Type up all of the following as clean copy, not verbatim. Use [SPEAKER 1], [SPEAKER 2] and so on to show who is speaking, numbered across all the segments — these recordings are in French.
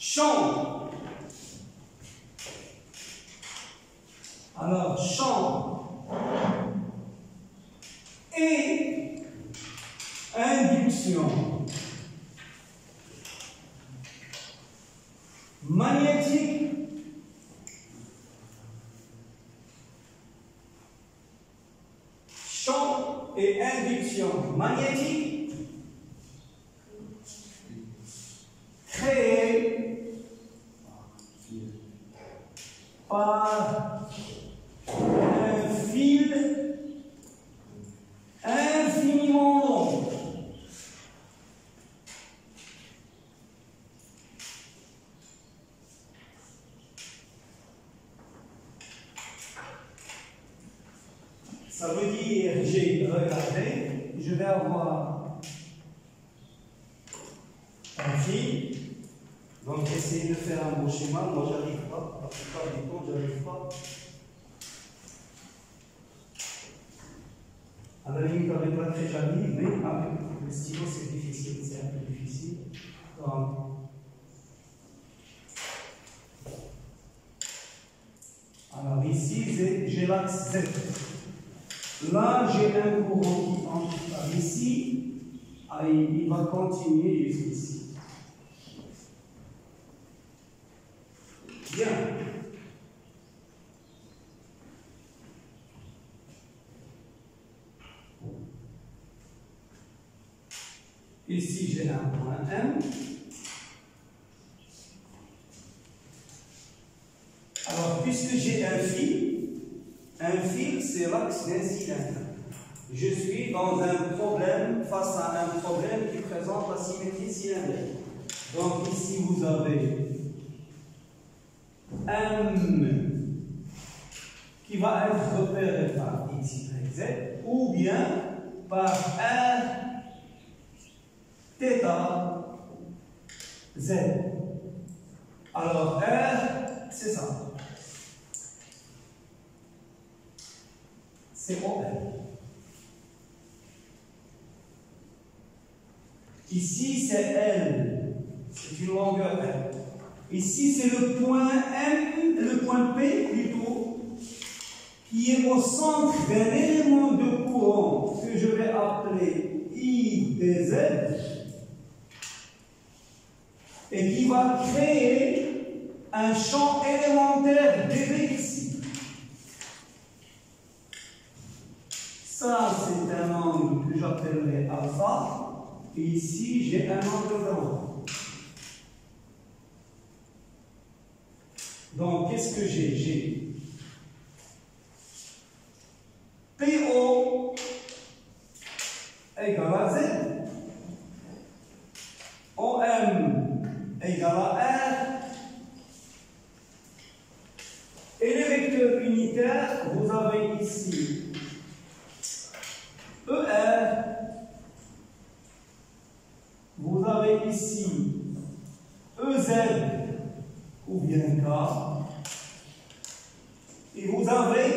[SPEAKER 1] champ. Alors, champ et induction. Magnétique. Champ et induction. Magnétique. Créé par un fil infiniment long. Ça veut dire, j'ai regardé, je vais avoir un fil. Donc, essayez de faire un beau schéma. Moi, j'arrive pas. La plupart du temps, j'arrive pas. À la limite, avec la très jolie, mais avec le stylo, c'est difficile. C'est un peu difficile. Donc, alors, ici, j'ai l'axe Z. Là, j'ai un courant qui entre par ici. Il va continuer jusqu'ici. Bien. Ici, j'ai un point M. Alors, puisque j'ai un fil, c'est l'axe d'un cylindre. Je suis dans un problème, face à un problème qui présente la symétrie cylindrique. Donc, ici, vous avez M qui va être repéré par X, Y, Z, ou bien par R θ Z. Alors, R, c'est ça. C'est OR. Ici, c'est L. C'est une longueur L. Ici, c'est le point M, le point P plutôt, qui est au centre d'un élément de courant que je vais appeler IdZ et qui va créer un champ élémentaire dB ici. Ça, c'est un angle que j'appellerai alpha. Et ici, j'ai un angle droit. Donc, qu'est-ce que j'ai? J'ai PO égale à Z, OM égale à R, et les vecteurs unitaires, vous avez ici ER, vous avez ici EZ ou bien K, et vous avez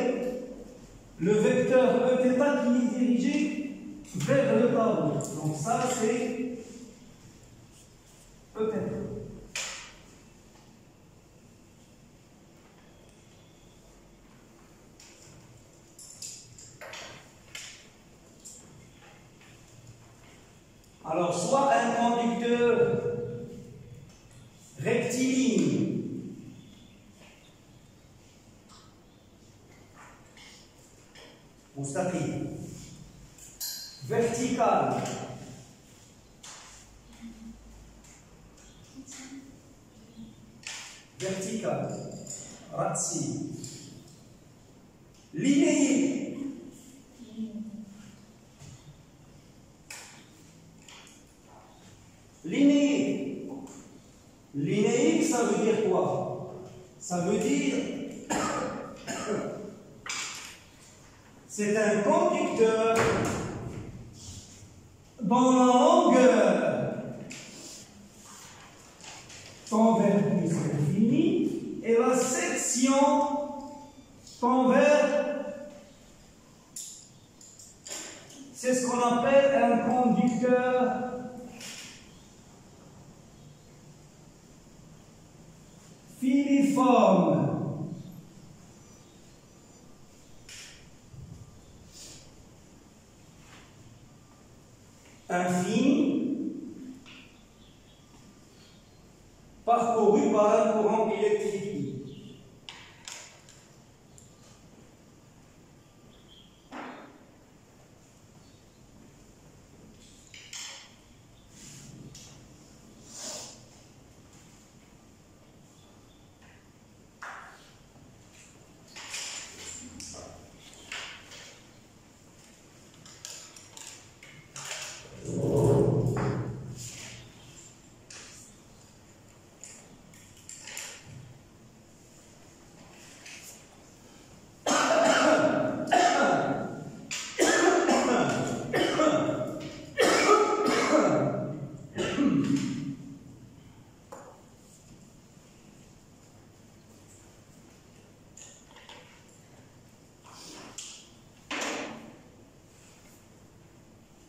[SPEAKER 1] le vecteur Eθ qui est dirigé vers le tableau. Donc ça c'est Eθ. Alors, soit un conducteur rectiligne, mustaqim, vertical, ratsi, linéaire, linéaire, ça veut dire quoi? Ça veut dire c'est un conducteur dont la longueur tend vers plus l'infini et la section tend vers, c'est ce qu'on appelle un conducteur uniforme infini parcouru par un courant électrique.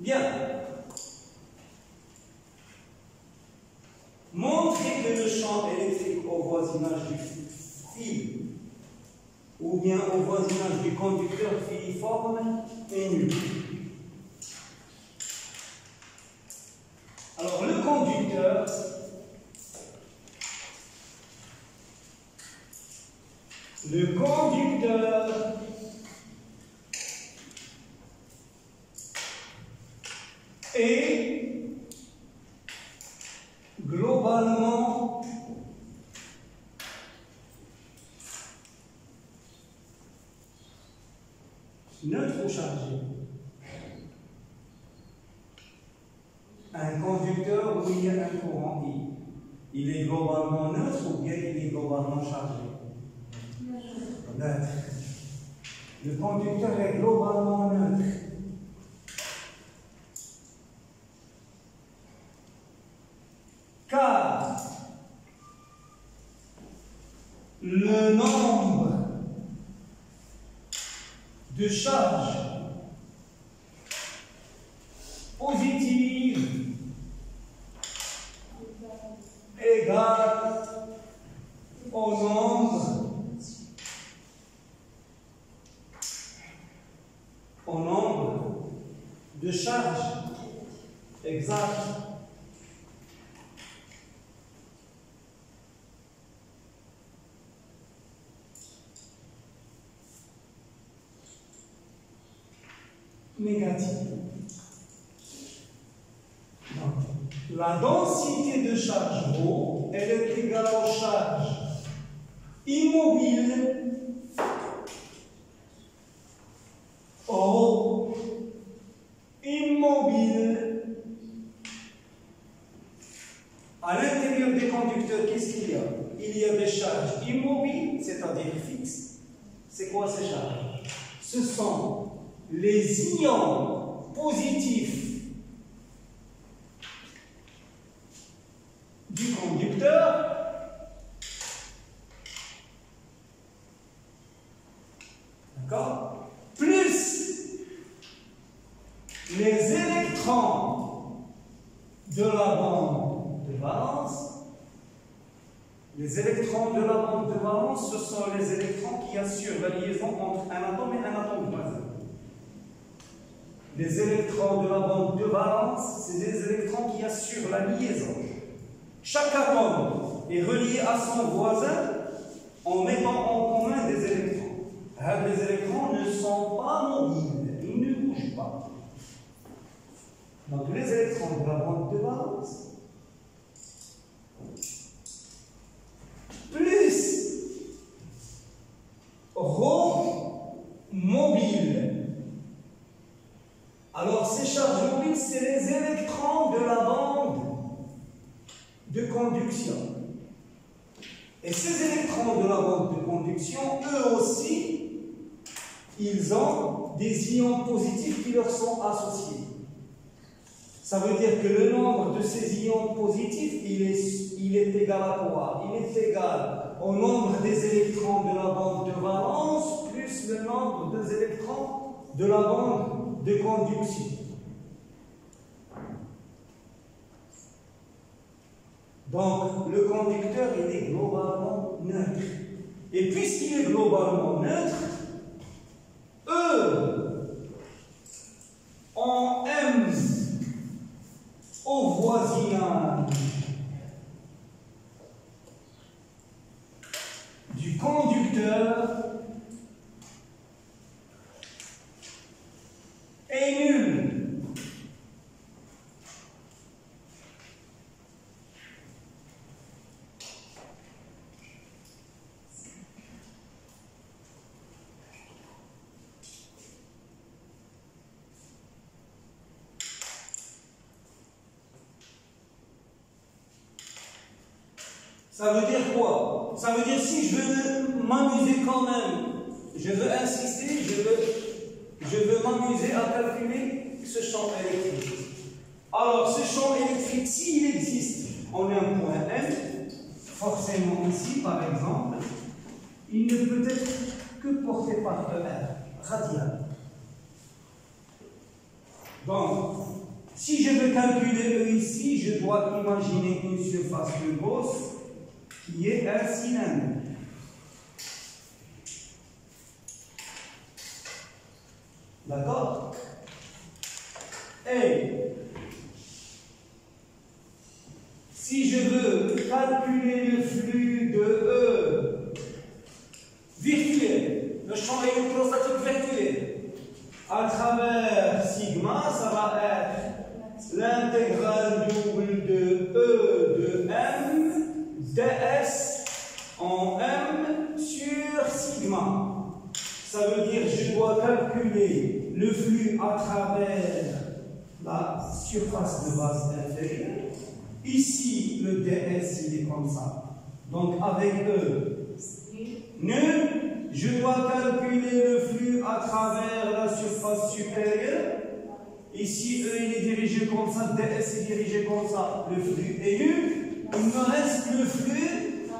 [SPEAKER 1] Bien. Montrer que le champ électrique au voisinage du fil ou bien au voisinage du conducteur filiforme est nul. Alors le conducteur est globalement neutre ou chargé. Un conducteur où il y a un courant I, il est globalement neutre ou bien il est globalement chargé? Neutre. Le conducteur est globalement neutre. Car le nombre de charges positives égale au nombre de charges exactes. Négative. La densité de charge ρ, elle est égale aux charges immobiles ρ immobile. À l'intérieur des conducteurs, qu'est-ce qu'il y a? Il y a des charges immobiles, c'est-à-dire fixes. C'est quoi ces charges? Ce sont les ions positifs du conducteur d'accord, plus les électrons de la bande de valence. Les électrons de la bande de valence, ce sont les électrons qui assurent la liaison entre un atome et un atome voisin. Les électrons de la bande de valence, c'est des électrons qui assurent la liaison. Chaque atome est relié à son voisin en mettant en commun des électrons. Les électrons ne sont pas mobiles, ils ne bougent pas. Donc les électrons de la bande de valence, plus ρ mobile. Alors ces charges mobiles, c'est les électrons de la bande de conduction. Et ces électrons de la bande de conduction, eux aussi, ils ont des ions positifs qui leur sont associés. Ça veut dire que le nombre de ces ions positifs, il est égal à quoi? Il est égal au nombre des électrons de la bande de valence plus le nombre des électrons de la bande de conduction. Donc, le conducteur, il est globalement neutre. Et puisqu'il est globalement neutre, E en M au voisinage du conducteur est nul. Ça veut dire quoi? Ça veut dire si je veux m'amuser quand même, je veux insister, je veux m'amuser à calculer ce champ électrique. Alors ce champ électrique, s'il existe en un point M, forcément ici par exemple, il ne peut être que porté par ER, radial. Donc, si je veux calculer E ici, je dois imaginer une surface de Gauss qui est un cylindre. D'accord? Et si je veux calculer le flux de E virtuel, le champ électrostatique virtuel, à travers sigma, ça va être l'intégrale double de E de M ds en M sur sigma. Ça veut dire que je dois calculer le flux à travers la surface de base inférieure. Ici, le ds, il est comme ça. Donc, avec E nul, je dois calculer le flux à travers la surface supérieure. Ici, E, il est dirigé comme ça, ds est dirigé comme ça. Le flux est nul. Il me reste le flux,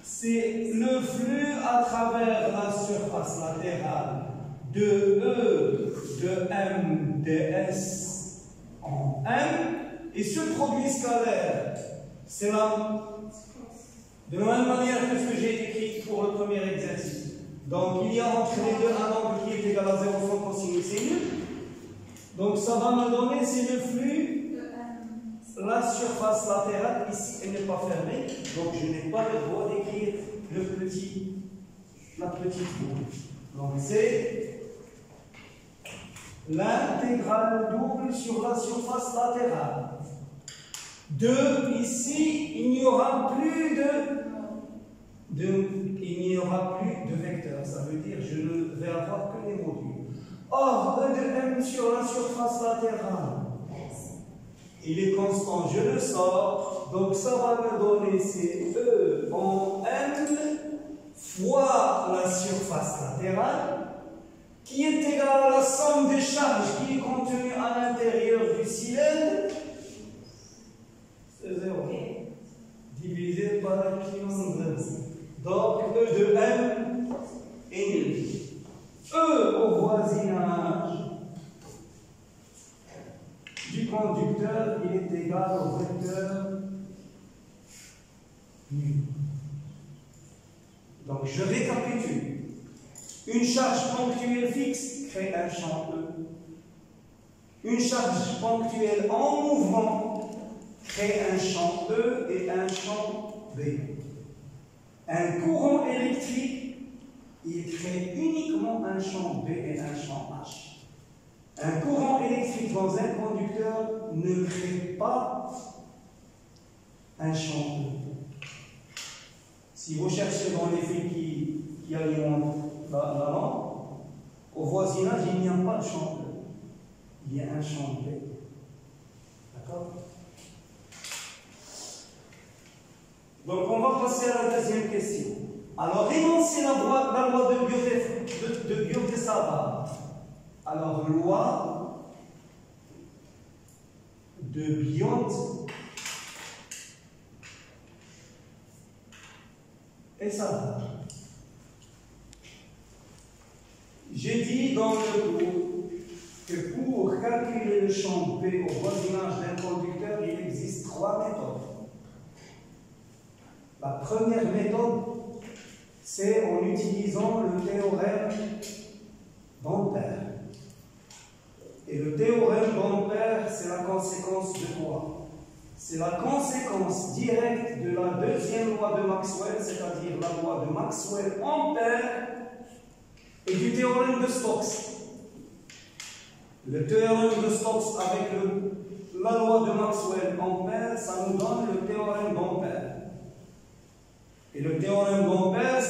[SPEAKER 1] c'est le flux à travers la surface latérale de E de M ds en M, et ce produit scalaire, c'est là, de la même manière que ce que j'ai écrit pour le premier exercice. Donc il y a entre les deux un angle qui est égal à 0 sans cosinus sinus. Donc ça va me donner, c'est le flux. La surface latérale, ici, elle n'est pas fermée, donc je n'ai pas le droit d'écrire la petite boucle. Donc c'est l'intégrale double sur la surface latérale. Ici, il n'y aura plus de vecteurs, ça veut dire que je ne vais avoir que les modules. Or, E de M sur la surface latérale, il est constant, je le sors, donc ça va me donner c'est E en M fois la surface latérale, qui est égale à la somme des charges qui est contenue à l'intérieur du cylindre, c'est 0, divisé par l'épsilon. Donc E de M est nul. E au voisinage du conducteur, il est égal au vecteur nu. Donc je récapitule. Une charge ponctuelle fixe crée un champ E. Une charge ponctuelle en mouvement crée un champ E et un champ B. Un courant électrique, il crée uniquement un champ B et un champ H. Un courant électrique dans un conducteur ne crée pas un champ E. Si vous cherchez dans les fils qui alimentent la lampe, au voisinage, il n'y a pas de champ E. Il y a un champ B. D'accord? Donc, on va passer à la deuxième question. Alors, énoncez la loi de Biot-Savart. Alors, loi de Biot et Savart. J'ai dit dans le cours que pour calculer le champ B au voisinage d'un conducteur, il existe 3 méthodes. La première méthode, c'est en utilisant le théorème d'Ampère. Et le théorème d'Ampère, c'est la conséquence de quoi? C'est la conséquence directe de la deuxième loi de Maxwell, c'est-à-dire la loi de Maxwell-Ampère et du théorème de Stokes. Le théorème de Stokes avec la loi de Maxwell-Ampère, ça nous donne le théorème d'Ampère. Et le théorème d'Ampère,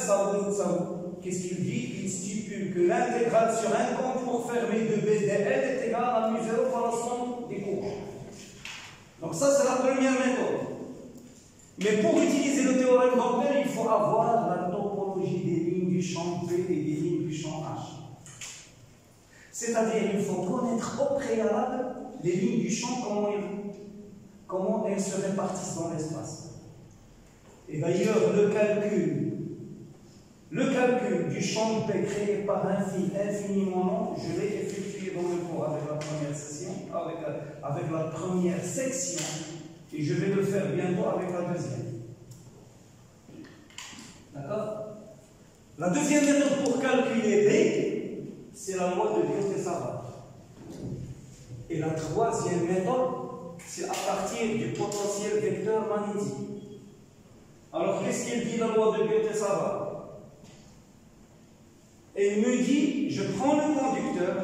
[SPEAKER 1] qu'est-ce qu'il dit? Il stipule que l'intégrale sur un contour fermé de B dl est égale à mu0 par la somme des courants. Donc ça, c'est la première méthode. Mais pour utiliser le théorème d'Ampère, il faut avoir la topologie des lignes du champ P et des lignes du champ H. C'est-à-dire, il faut connaître au préalable les lignes du champ, comment elles se répartissent dans l'espace. Et d'ailleurs, le calcul du champ P créé par un fil infiniment long, je l'ai effectué dans le cours avec la première session, avec la première section, et je vais le faire bientôt avec la deuxième. D'accord? La deuxième méthode pour calculer B, c'est la loi de Biot-Savart. Et la troisième méthode, c'est à partir du potentiel vecteur magnétique. Alors, qu'est-ce qu'il dit la loi de Biot-Savart? Et il me dit, je prends le conducteur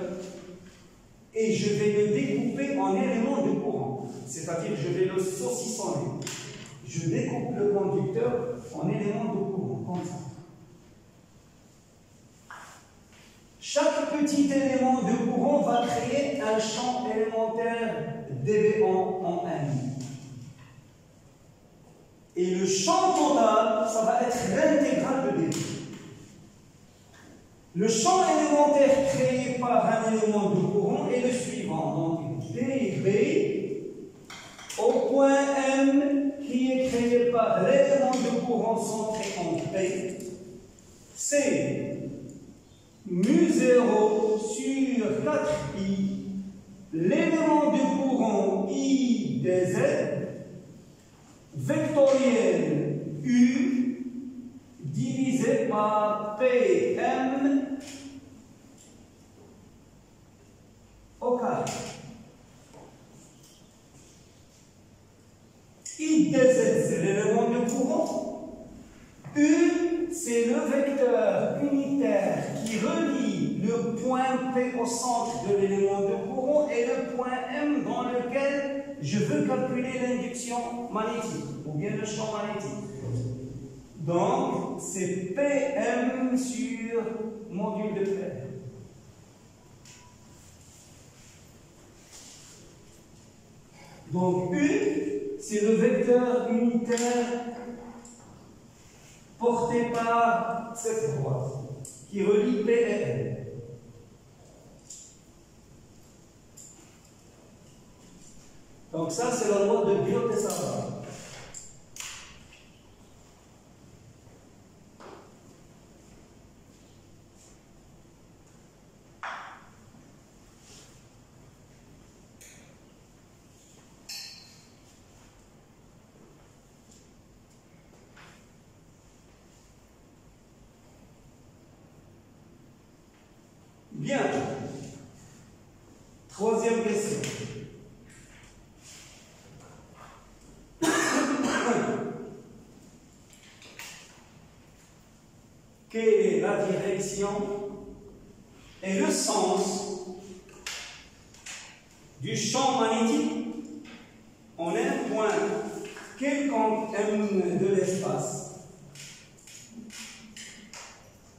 [SPEAKER 1] et je vais le découper en éléments de courant. C'est-à-dire, je vais le saucissonner. Je découpe le conducteur en éléments de courant, comme ça. Chaque petit élément de courant va créer un champ élémentaire dB en M. Et le champ total, ça va être l'intégrale de dB. Le champ élémentaire créé par un élément de courant est le suivant. Donc, dB au point M qui est créé par l'élément de courant centré en P, c'est mu0 sur 4pi, l'élément de courant I des Z, vectoriel U, divisé par Pm au carré. I des Z, c'est l'élément de courant. U, c'est le vecteur unitaire qui relie le point P au centre de l'élément de courant et le point M dans lequel je veux calculer l'induction magnétique ou bien le champ magnétique. Donc, c'est Pm sur module de P. Donc, U, c'est le vecteur unitaire porté par cette droite qui relie P et L. Donc ça, c'est la loi de Biot-Savart. Bien. Troisième question. Quelle est la direction et le sens du champ magnétique en un point quelconque M de l'espace?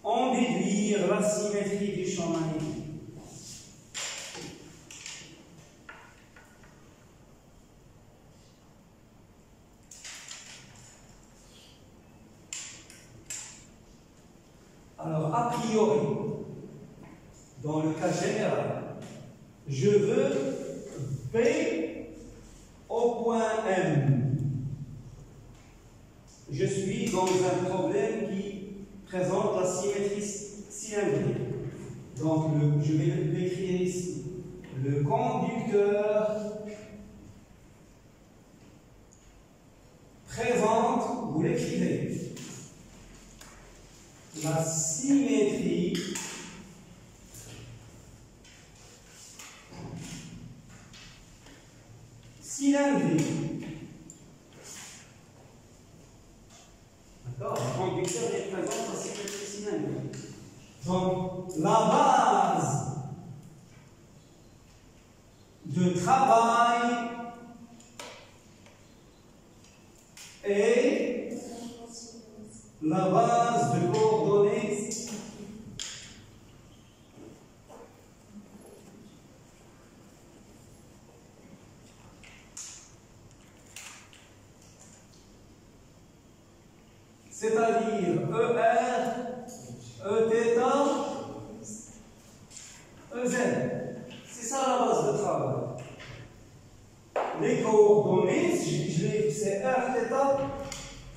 [SPEAKER 1] En déduire la symétrie du champ magnétique. Alors, a priori, dans le cas général, je veux P au point M. Je suis dans un problème qui présente la symétrie cylindrique. Donc, je vais l'écrire ici. Le conducteur présente, vous l'écrivez, cylindrique. D'accord? Le conducteur représente la symétrie cylindrique. Donc, la base de travail et la base de coordonnées c'est-à-dire ER, Eθ, EZ. C'est ça la base de travail. Les coordonnées, c'est R, θ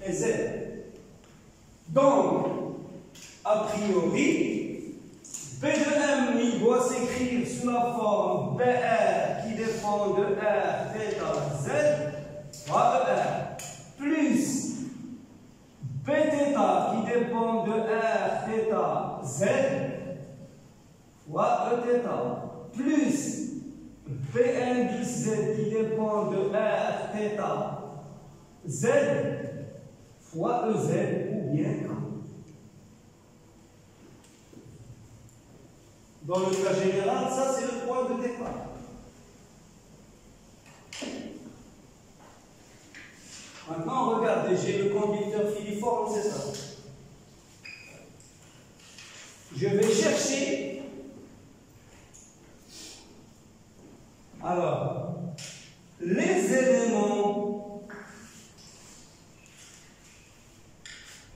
[SPEAKER 1] et Z. Donc, a priori, B de M il doit s'écrire sous la forme BR qui dépend de R, θ, Z, fois ER, plus Bθ qui dépend de R, θ, Z, fois Eθ, plus B indice Z qui dépend de R, θ, Z, fois EZ ou bien K. Dans le cas général, ça c'est le point de départ. Maintenant, regardez, j'ai le conducteur filiforme, c'est ça. Je vais chercher. Alors, les éléments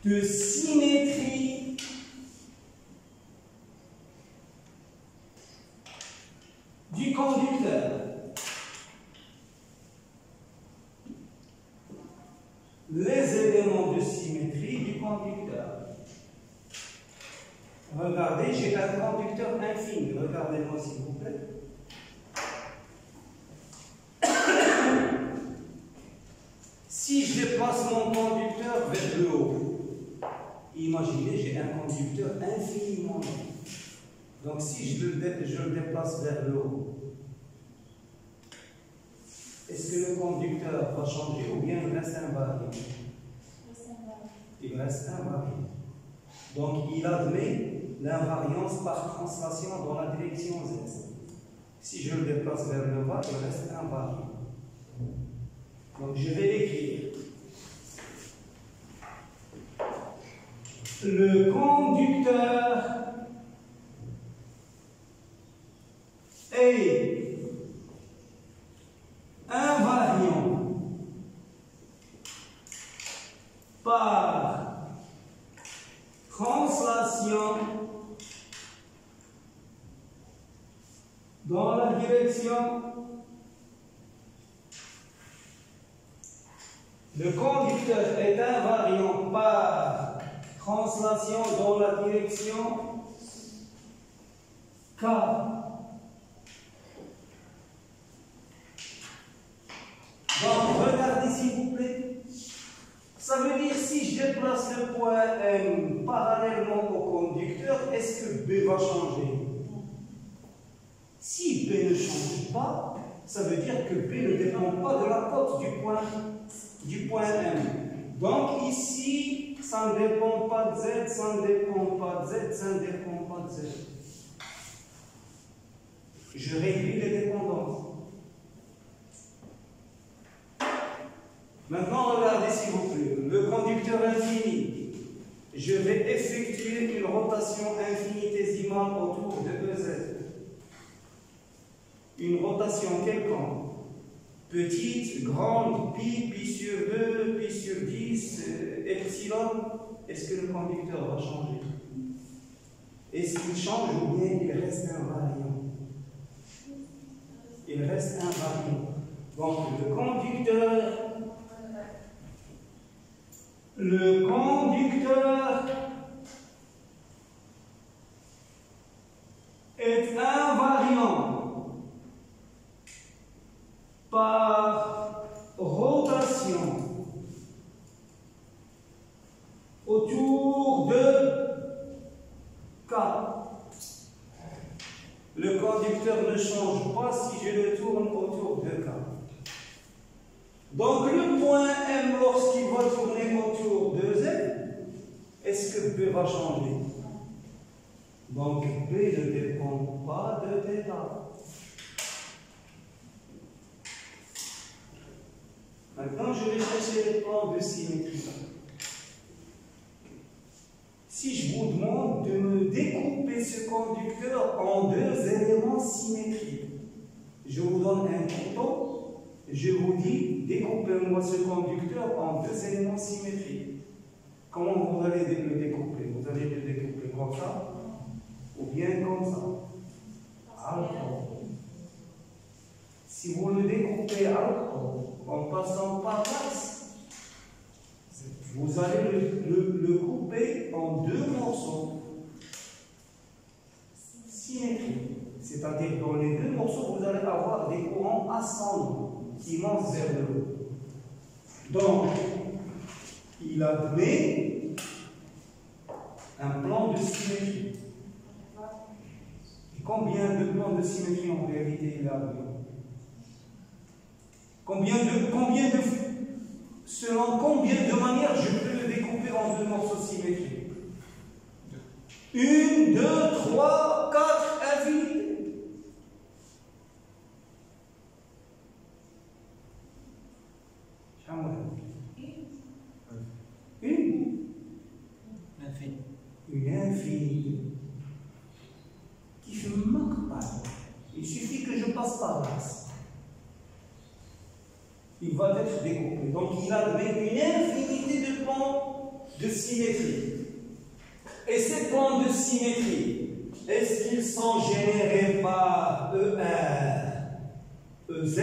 [SPEAKER 1] de symétrie du conducteur. Les éléments de symétrie du conducteur. Regardez, j'ai un conducteur infini. Regardez-moi s'il vous plaît. Si je déplace mon conducteur vers le haut, imaginez, j'ai un conducteur infiniment long. Donc si je le déplace vers le haut, est-ce que le conducteur va changer ou bien il reste invariant? Il reste invariant. Donc il admet l'invariance par translation dans la direction Z. Si je le déplace vers le bas, il reste invariant. Donc je vais écrire le conducteur est invariant par translation dans la direction. Le conducteur est invariant par translation dans la direction K. Donc, regardez s'il vous plaît. Ça veut dire si je déplace le point M parallèlement au conducteur, est-ce que B va changer? Si B ne change pas, ça veut dire que B ne dépend pas de la cote du point M. Donc ici, ça ne dépend pas de Z, ça ne dépend pas de Z, ça ne dépend pas de Z. Je réduis les dépendances. Maintenant, regardez s'il vous plaît. Le conducteur infini, je vais effectuer une rotation infinitésimale autour de EZ. Une rotation quelconque. Petite, grande, pi, pi sur 2, pi sur 10, epsilon. Est-ce que le conducteur va changer? Est-ce qu'il change ou bien il reste invariant? Il reste invariant. Donc le conducteur est invariant par rotation autour de K. Le conducteur ne change pas si je le tourne autour de K. Donc le point M, lorsqu'il va tourner autour de Z, est-ce que P va changer? Donc P ne dépend pas de θ. Maintenant, je vais chercher les plans de symétrie. Si je vous demande de me découper ce conducteur en deux éléments symétriques, je vous donne un couteau, je vous dis, découpez-moi ce conducteur en deux éléments symétriques. Comment vous allez le découper? Vous allez le découper comme ça, ou bien comme ça. Alors, si vous le découpez en passant par l'axe, vous allez le couper en deux morceaux symétriques. C'est-à-dire dans les deux morceaux, vous allez avoir des courants ascendants qui montent vers le haut. Donc, il admet un plan de symétrie. Et combien de plans de symétrie en réalité il admet? Selon combien de manières je peux le découper en deux morceaux symétriques? 1, 2, 3, 4, infini. Une infinie. Qui ne me manque pas. Il suffit que je passe par l'axe. Il va être découpé. Donc il admet une infinité de plans de symétrie. Et ces plans de symétrie, est-ce qu'ils sont générés par ER, EZ,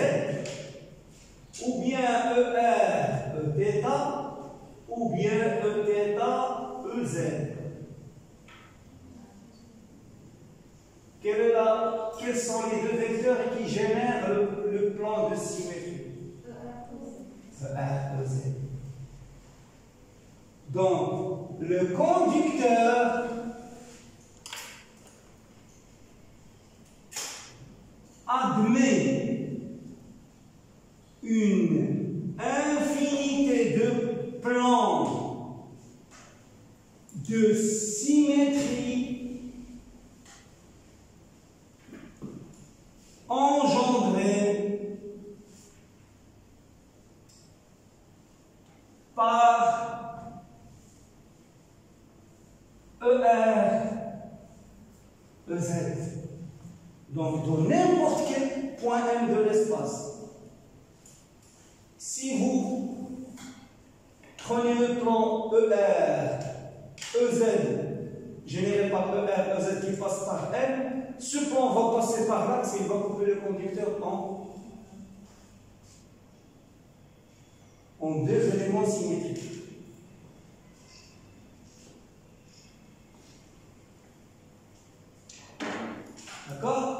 [SPEAKER 1] ou bien ER, Eθ, ou bien Eθ, EZ? Quels sont les deux vecteurs qui génèrent le plan de symétrie? ER, EZ. Donc, le conducteur admet une infinité de plans de symétrie engendrés par ER, EZ. Donc, dans n'importe quel point M de l'espace, si vous prenez le plan ER, EZ, généré par ER, EZ qui passe par M, ce plan va passer par l'axe et il va couper le conducteur en deux éléments symétriques. D'accord?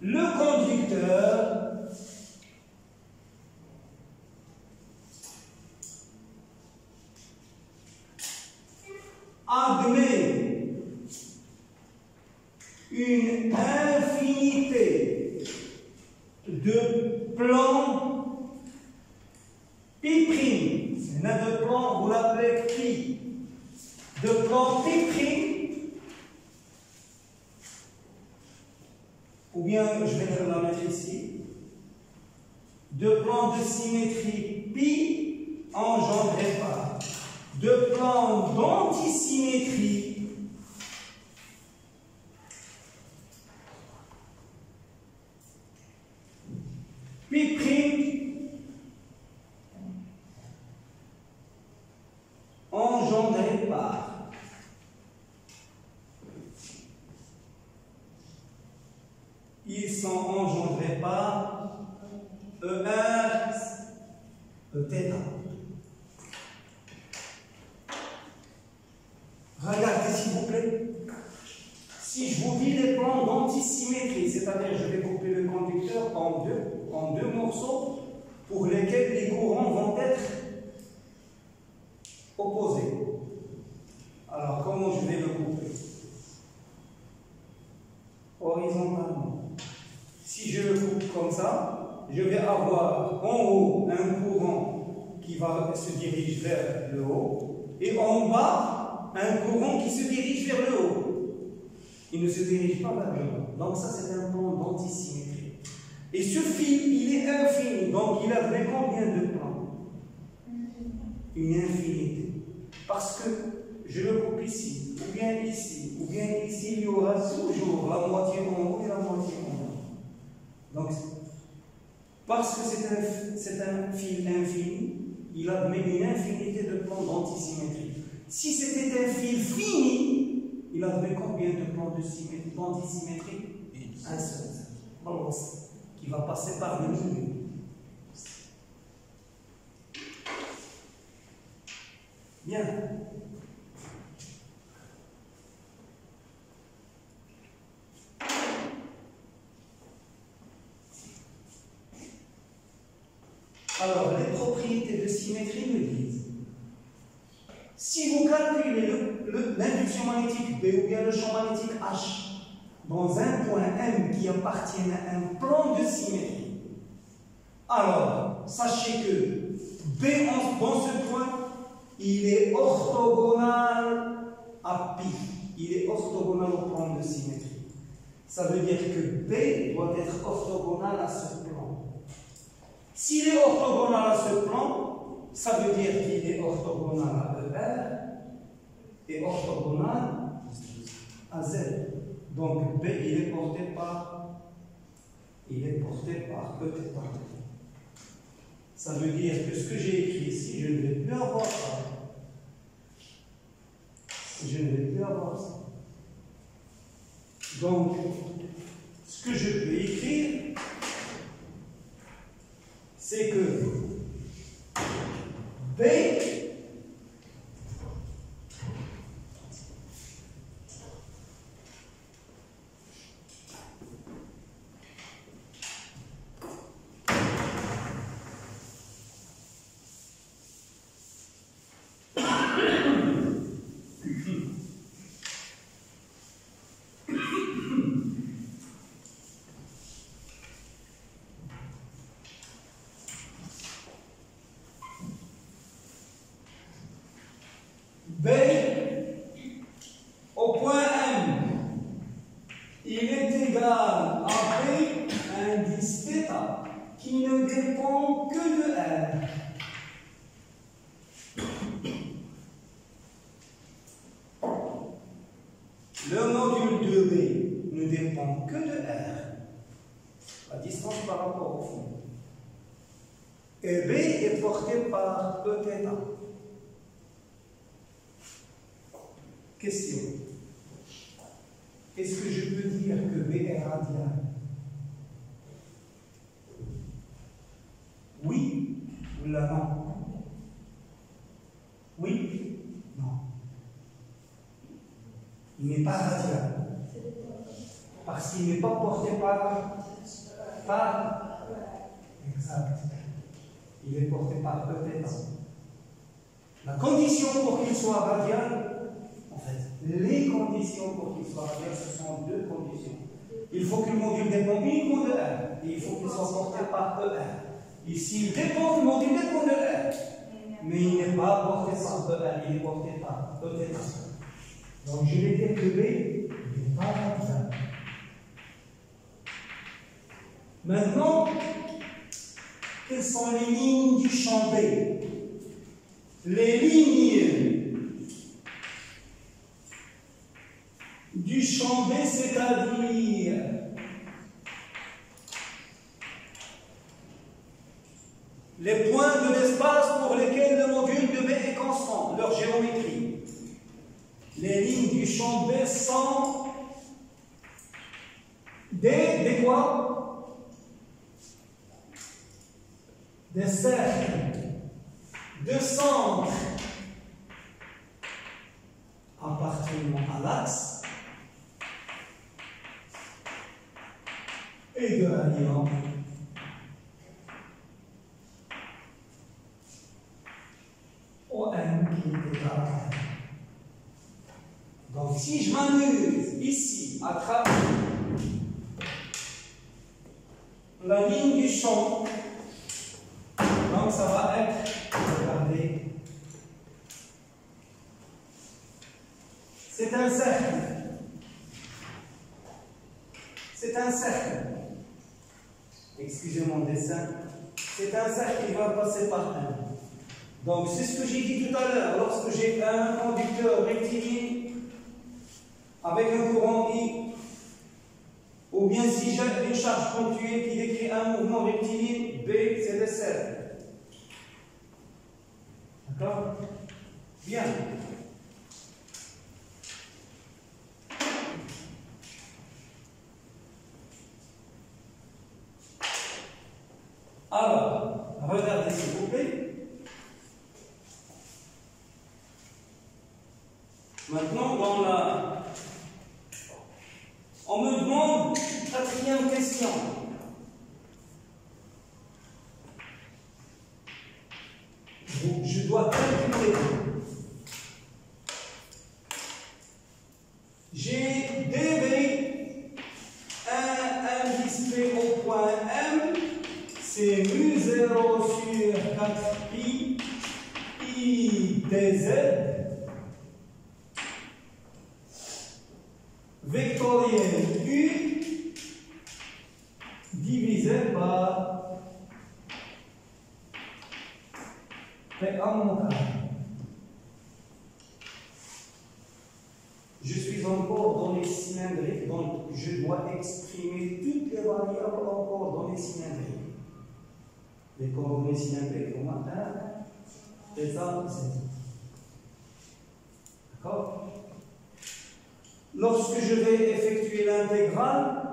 [SPEAKER 1] Le conducteur admet une infinité de plans pi'. C'est un de plan, vous l'appelez pi. De plans pi', ou bien je vais la mettre ici, de plans de symétrie pi engendrés par de plans d'antisymétrie pi' engendrés par ils sont engendrés par ER, Eθ. Regardez s'il vous plaît. Si je vous dis les plans d'antisymétrie, c'est-à-dire je vais couper le conducteur en deux morceaux pour lesquels les courants vont être opposés. Alors comment je vais le couper? comme ça, je vais avoir en haut un courant qui va se diriger vers le haut, et en bas, un courant qui se dirige vers le haut. Il ne se dirige pas vers le bas. Donc ça, c'est un plan d'antisymétrie. Et ce fil, il est infini. Donc il a combien de plans? Une infinité. Parce que je le coupe ici, ou bien ici, il y aura toujours la moitié en haut et la moitié en bas. Donc, parce que c'est un fil infini, il admet une infinité de plans d'antisymétrie. Si c'était un fil fini, il admet combien de plans d'antisymétrie? Un seul. Balance, qui va passer par le milieu. Bien. Alors, les propriétés de symétrie me disent, si vous calculez l'induction magnétique B ou bien le champ magnétique H dans un point M qui appartient à un plan de symétrie, alors, sachez que B dans ce point, il est orthogonal à pi. Il est orthogonal au plan de symétrie. Ça veut dire que B doit être orthogonal à ce plan. S'il est orthogonal à ce plan, ça veut dire qu'il est orthogonal à ER et orthogonal à Z. Donc B, il est porté par E-θ. Ça veut dire que ce que j'ai écrit ici, je ne vais plus avoir ça. Je ne vais plus avoir ça. Donc, ce que je peux écrire, c'est que B B au point M, il est égal à B indice θ qui ne dépend que de R. Le module de B ne dépend que de R, la distance par rapport au fond. Et B est porté par Eθ. Question. Est-ce que je peux dire que B est radial? Oui ou là non? Oui? Non. Il n'est pas radial. Parce qu'il n'est pas porté par exact. Il est porté par Eθ. La condition pour qu'il soit radial, en fait, les conditions pour qu'il soit radial, ce sont deux conditions. Il faut que le module dépende uniquement de R, et il faut qu'il soit porté par ER. Ici, le module dépend de R, mais il n'est pas porté par ER, il est porté par Eθ. Donc, je vais dire que B n'est pas radial. Maintenant, quelles sont les lignes du champ B? Les lignes du champ B, c'est-à-dire les points de l'espace pour lesquels le module de B est constant, leur géométrie. Les lignes du champ B sont des quoi? Des cercles de centre appartenant à l'axe et de alliant au M qui est égal à R. Donc si je m'amuse ici à travers la ligne du champ. Donc ça va être, regardez, c'est un cercle. C'est un cercle. Excusez mon dessin. C'est un cercle qui va passer par un. Donc c'est ce que j'ai dit tout à l'heure. Lorsque j'ai un conducteur rectiligne avec un courant I, ou bien si j'ai une charge ponctuée qui décrit un mouvement rectiligne, B, c'est le cercle. D'accord? Bien. Alors, regardez s'il vous plaît. Maintenant, on me demande quatrième question. Je dois calculer. J'ai DV, un indice P au point M, c'est mu 0 sur 4 pi, I dz, vectoriel U, divisé par PA mon carré. Je suis encore dans les cylindriques, donc je dois exprimer toutes les variables encore dans les cylindriques. Les coordonnées cylindriques, au moins 1, et ça, c'est. D'accord? Lorsque je vais effectuer l'intégrale,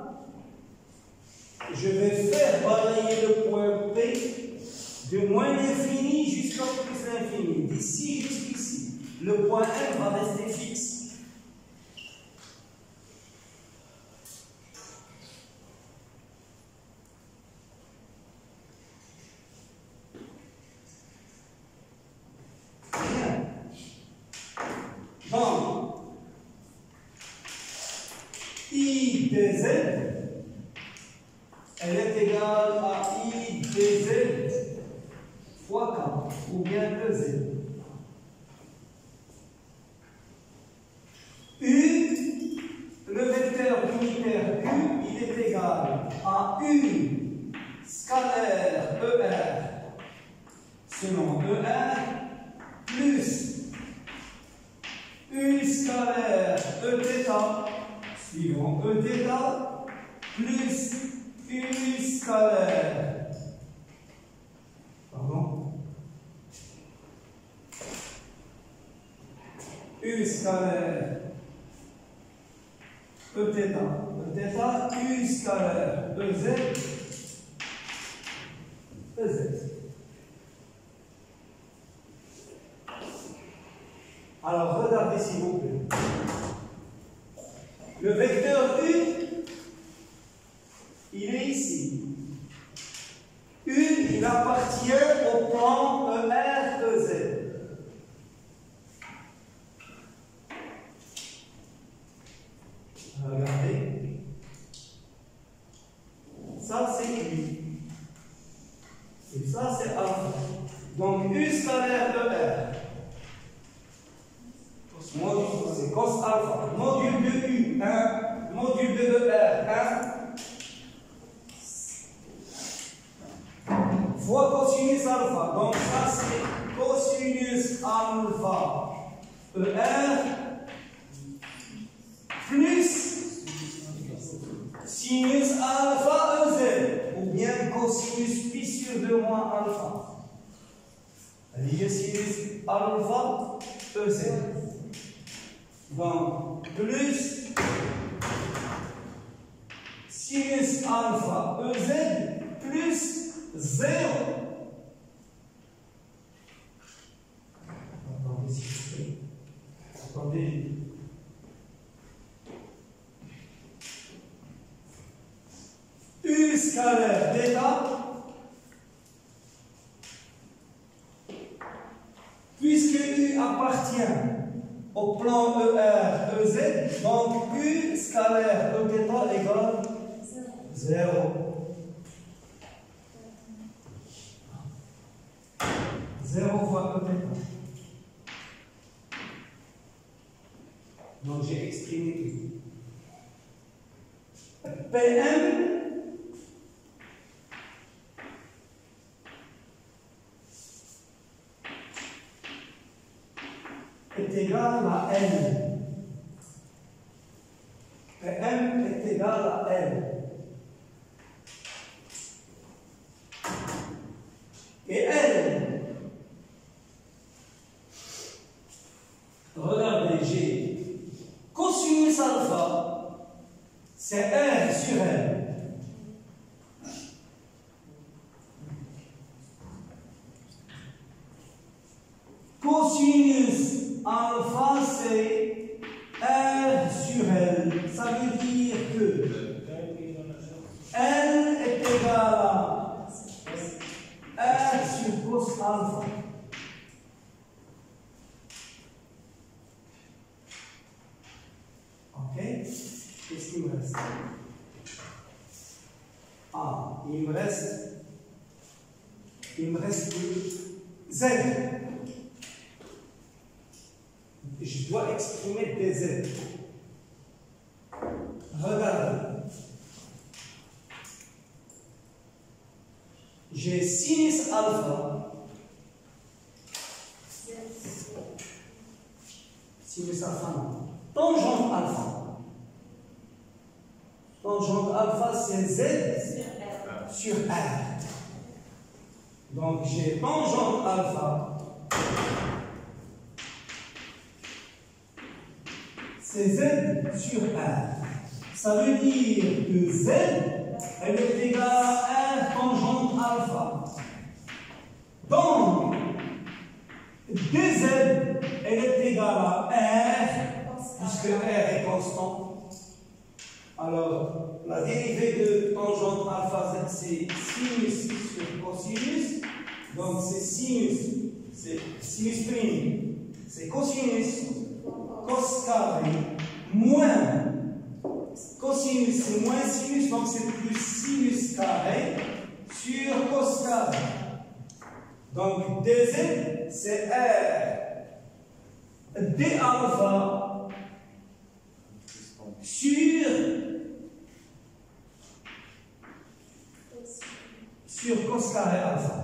[SPEAKER 1] je vais faire balayer le point P de moins l'infini jusqu'à plus l'infini. D'ici jusqu'ici, le point M va rester fixe. Donc, I dz, elle est égale à I dz fois K, ou bien EZ. U, le vecteur unitaire U, il est égal à U scalaire ER selon ER plus U scalaire Eθ suivant Eθ plus U scalaire U scalaire Eθ, U scalaire EZ. Alors, regardez s'il vous plaît. Le vecteur U, il est ici. U, il appartient au plan ER2Z. Regardez. Ça, c'est U. Et ça, c'est alpha. Donc, U scalaire ER. C'est cos alpha, module de U, 1, module de ER, 1, fois cosinus alpha. Donc ça c'est cosinus alpha ER plus sinus alpha EZ, ou bien cosinus pi sur 2 moins alpha. Lié sinus alpha EZ. Donc, plus sinus alpha EZ plus 0. Attendez. U scalaire θ, puisque U appartient au plan ER, EZ, donc U scalaire Eθ égale 0. 0 fois cos θ. Donc j'ai exprimé tout. PM est égal à L. PM est égal à L. Et L, regardez, j'ai cosinus alpha, c'est R sur L. Cosinus alpha, c'est R sur L. Ça veut dire que L est égal à R sur cos alpha. Ok? Qu'est-ce qu'il me reste? Ah, il me reste Z. Je dois exprimer des Z. Regardez. J'ai sinus alpha. Sinus alpha, non. Tangente alpha. Tangente alpha, c'est Z sur R. Donc j'ai tangente alpha. C'est Z sur R. Ça veut dire que Z, elle est égale à R tangente alpha. Donc, dz, elle est égale à R, puisque R est constant. Alors, la dérivée de tangente alpha Z, c'est sinus sur cosinus. Donc, c'est sinus prime, c'est cosinus, cos carré, moins cosinus, c'est moins sinus, donc c'est plus sinus carré sur cos carré. Donc, dz, c'est R d alpha sur cos carré alpha.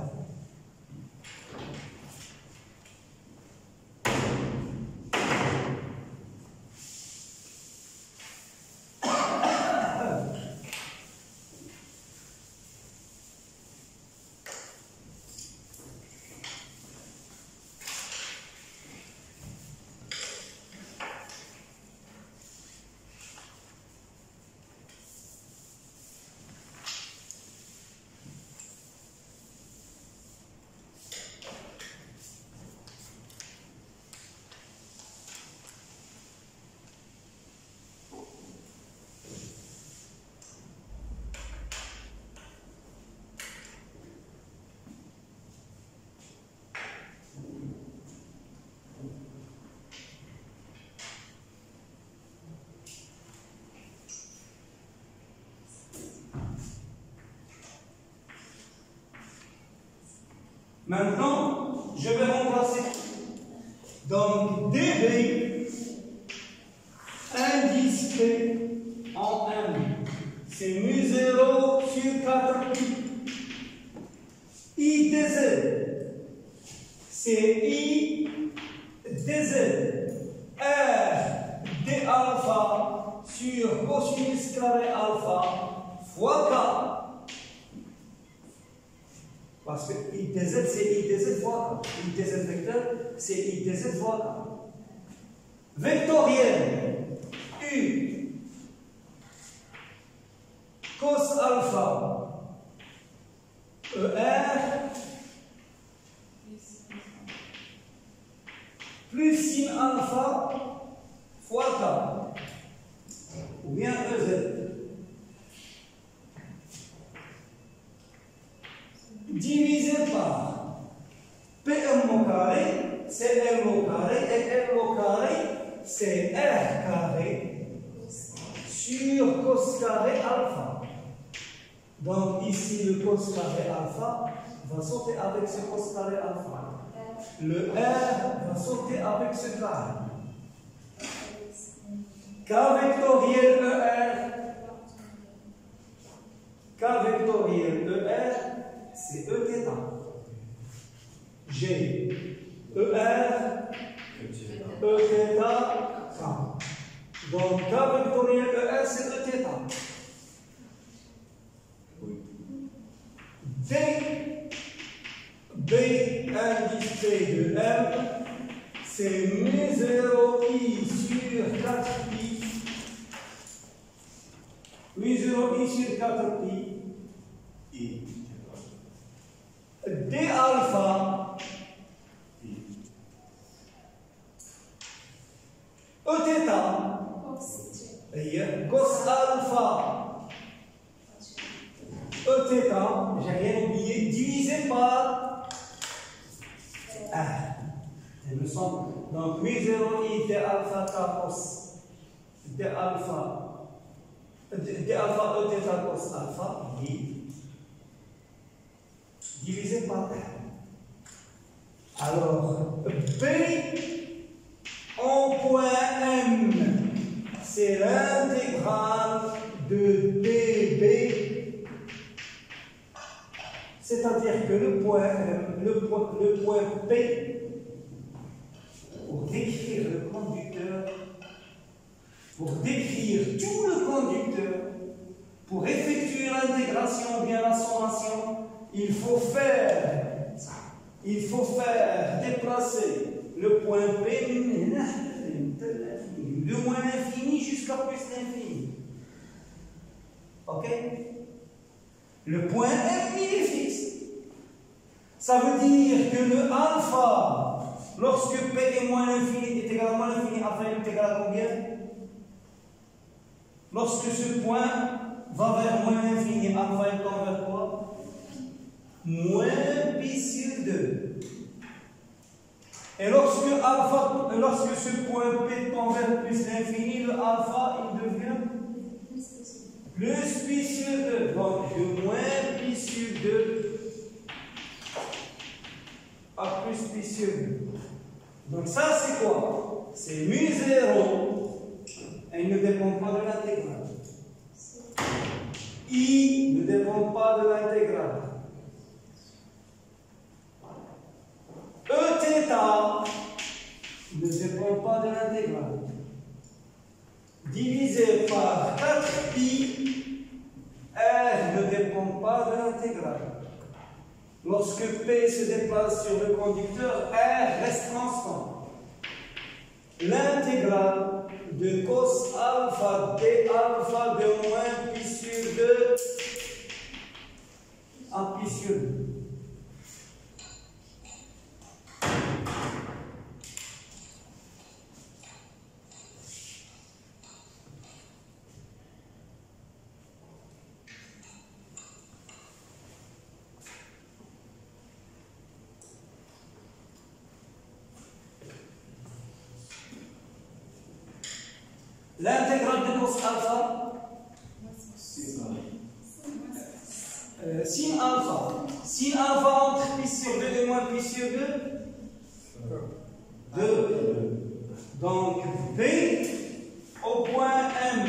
[SPEAKER 1] Maintenant, je vais remplacer. Donc, dB, indice P en M, c'est mu0 sur 4 pi. I dz, c'est I dz, R d alpha sur cosinus carré alpha fois K. Parce que I dz, c'est I dz fois K. I dz vecteur, c'est I dz fois K. Vectoriel, U, cos alpha, ER, plus sin alpha fois K, ou bien EZ. Divisé par PM au carré, c'est L au carré, et L au carré, c'est R carré sur cos carré alpha. Donc ici, le cos carré alpha va sauter avec ce cos carré alpha. le R va sauter avec ce carré. K vectoriel ER. K vectoriel ER, c'est E θ. G, ER, E θ, K. Donc K vectoriel ER, c'est E θ. B indice P de M, c'est mu0i sur 4pi. mu0i sur 4pi. D alpha. E θ. Cos alpha. E θ, j'ai rien oublié, divisé par R. Il me semble. Donc, mu0i d alpha k cos d alpha e θ cos alpha divisé par R. Alors, B en point M, c'est l'intégrale de dB. C'est-à-dire que le point P, pour décrire le conducteur, pour décrire tout le conducteur, pour effectuer l'intégration ou bien la sommation, il faut faire déplacer le point P de moins l'infini jusqu'à plus l'infini. Ok? Le point M, il est fixe. Ça veut dire que le alpha, lorsque P est moins l'infini, est égal à moins l'infini, alpha est égal à combien? Lorsque ce point va vers moins l'infini, alpha est tend vers quoi? Moins pi sur 2. Et lorsque ce point P tend vers plus l'infini, le alpha, il devient plus pi sur 2. Donc, je moins pi sur 2 à plus pi sur 2. Donc, ça, c'est quoi? C'est mu0. Et il ne dépend pas de l'intégrale. I ne dépend pas de l'intégrale. E θ ne dépend pas de l'intégrale. Divisé par 4pi, R ne dépend pas de l'intégrale. Lorsque P se déplace sur le conducteur, R reste constant. L'intégrale de cos alpha d alpha de moins pi sur 2 à pi sur 2. L'intégrale de cos alpha, sin alpha. Sin alpha entre pi sur 2 et moins pi sur 2, 2. Donc, B au point M,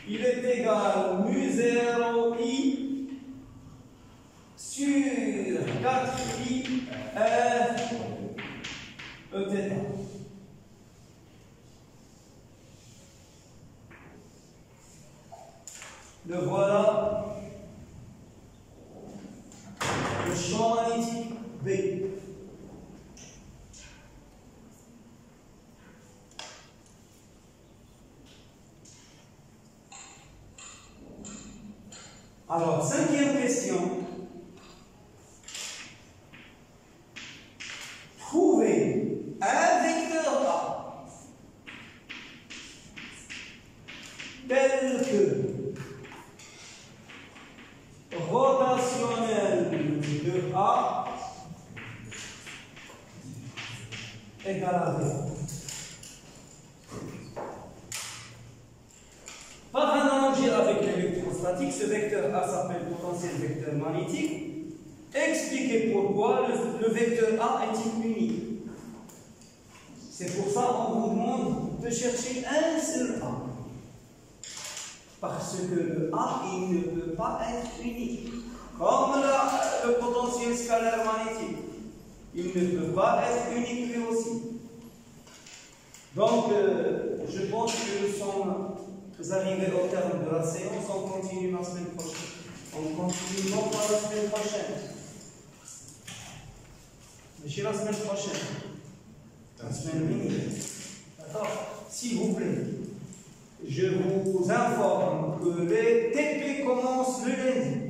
[SPEAKER 1] il est égal à mu0i sur 4pi R E θ. Le voilà, le champ magnétique B. Alors, cinquième question. Trouvez un vecteur A tel que rotationnel de A égale à B. Par analogie avec l'électrostatique, ce vecteur A s'appelle potentiel vecteur magnétique. Explique expliquer pourquoi le vecteur A est unique. C'est pour ça qu'on vous demande de chercher un seul A. Parce que le A, il ne peut pas être unique. Comme le potentiel scalaire magnétique. Il ne peut pas être unique lui aussi. Donc, je pense que nous sommes arrivés au terme de la séance. On continue la semaine prochaine. On continue non pas la semaine prochaine. Mais chez la semaine prochaine. La semaine venue. D'accord? S'il vous plaît, je vous informe que les TP commencent le lundi.